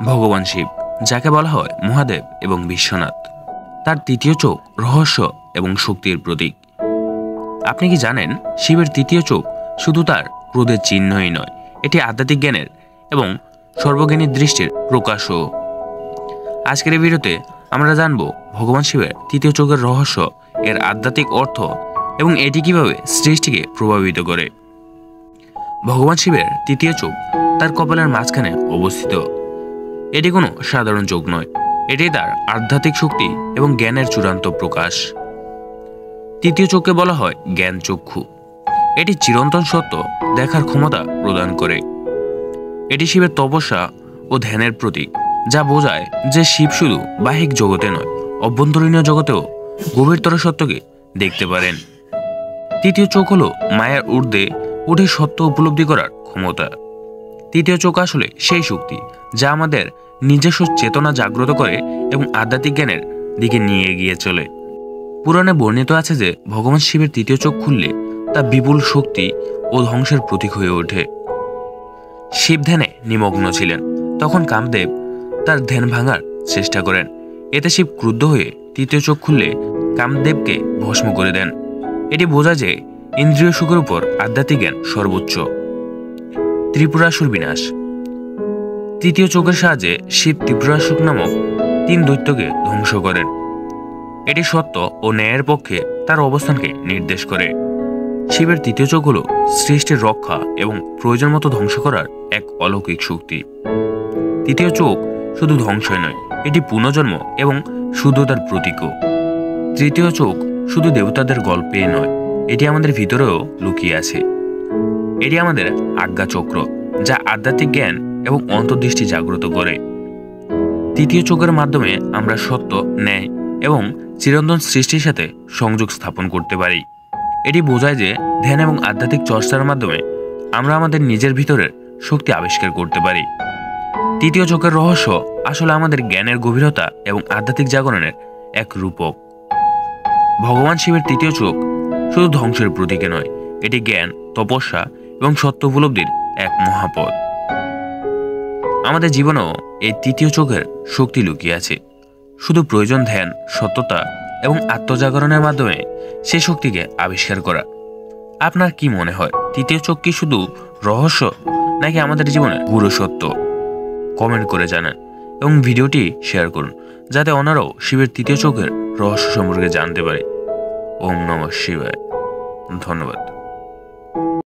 ভগবান শিব, যাকে বলা হয় মহাদেব এবং বিশ্বনাথ, তার তৃতীয় চোখ রহস্য এবং শক্তির প্রতীক। আপনি কি জানেন, শিবের তৃতীয় চোখ শুধু তার ক্রোধের চিহ্নই নয়, এটি আধ্যাত্মিক জ্ঞানের এবং সর্বজ্ঞানীর দৃষ্টির প্রকাশও। আজকের এই ভিডিওতে আমরা জানব ভগবান শিবের তৃতীয় চোখের রহস্য, এর আধ্যাত্মিক অর্থ এবং এটি কিভাবে সৃষ্টিকে প্রভাবিত করে। ভগবান শিবের তৃতীয় চোখ তার কপালের মাঝখানে অবস্থিত। এটি কোনো সাধারণ চোখ নয়, এটি তার আধ্যাত্মিক শক্তি এবং জ্ঞানের চূড়ান্ত প্রকাশ। তৃতীয় চোখকে বলা হয় জ্ঞান চক্ষু। এটি চিরন্তন সত্য দেখার ক্ষমতা প্রদান করে। এটি শিবের তপস্যা ও ধ্যানের প্রতীক, যা বোঝায় যে শিব শুধু বাহ্যিক জগতে নয়, অভ্যন্তরীণ জগতেও গভীরতর সত্যকে দেখতে পারেন। তৃতীয় চোখ হল মায়ার ঊর্ধ্বে উঠে সত্য উপলব্ধি করার ক্ষমতা। তৃতীয় চোখ আসলে সেই শক্তি যা আমাদের নিজস্ব চেতনা জাগ্রত করে এবং আধ্যাত্মিক জ্ঞানের দিকে নিয়ে এগিয়ে চলে। পুরাণে বর্ণিত আছে যে ভগবান শিবের তৃতীয় চোখ খুললে তা বিপুল শক্তি ও ধ্বংসের প্রতীক হয়ে ওঠে। শিব ধ্যানে নিমগ্ন ছিলেন, তখন কামদেব তার ধ্যান ভাঙার চেষ্টা করেন। এতে শিব ক্রুদ্ধ হয়ে তৃতীয় চোখ খুললে কামদেবকে ভস্ম করে দেন। এটি বোঝায় যে ইন্দ্রিয় সুখের উপর আধ্যাত্মিক জ্ঞান সর্বোচ্চ। ত্রিপুরাসুর বিনাশ। তৃতীয় চোখের সাহায্যে শিব ত্রিপুরাসুর নামক 3 দৈত্যকে ধ্বংস করেন। এটি সত্য ও ন্যায়ের পক্ষে তার অবস্থানকে নির্দেশ করে। শিবের তৃতীয় চোখ হল সৃষ্টির রক্ষা এবং প্রয়োজন মতো ধ্বংস করার এক অলৌকিক শক্তি। তৃতীয় চোখ শুধু ধ্বংসই নয়, এটি পুনর্জন্ম এবং শুদ্ধতার প্রতীকও। তৃতীয় চোখ শুধু দেবতাদের গল্পে নয়, এটি আমাদের ভিতরেও লুকিয়ে আছে। এটি আমাদের আজ্ঞা চক্র, যা আধ্যাত্মিক জ্ঞান এবং অন্তর্দৃষ্টি জাগ্রত করে। তৃতীয় চোখের মাধ্যমে আমরা সত্য, ন্যায় এবং চিরন্তন সৃষ্টির সাথে সংযোগ স্থাপন করতে পারি। এটি বোঝায় যে ধ্যান এবং আধ্যাত্মিক চর্চার মাধ্যমে আমরা আমাদের নিজের ভিতরের শক্তি আবিষ্কার করতে পারি। তৃতীয় চোখের রহস্য আসলে আমাদের জ্ঞানের গভীরতা এবং আধ্যাত্মিক জাগরণের এক রূপক। ভগবান শিবের তৃতীয় চোখ শুধু ধ্বংসের প্রতীকে নয়, এটি জ্ঞান, তপস্যা এবং সত্য উপলব্ধির এক মহাপথ। আমাদের জীবনেও এই তৃতীয় চোখের শক্তি লুকিয়ে আছে। শুধু প্রয়োজন ধ্যান, সত্যতা এবং আত্মজাগরণের মাধ্যমে সে শক্তিকে আবিষ্কার করা। আপনার কি মনে হয়, তৃতীয় চোখ কি শুধু রহস্য নাকি আমাদের জীবনের গুরু সত্য? কমেন্ট করে জানান এবং ভিডিওটি শেয়ার করুন, যাতে অন্যরাও শিবের তৃতীয় চোখের রহস্য সম্পর্কে জানতে পারে। ওম নমঃ শিবায়। ধন্যবাদ।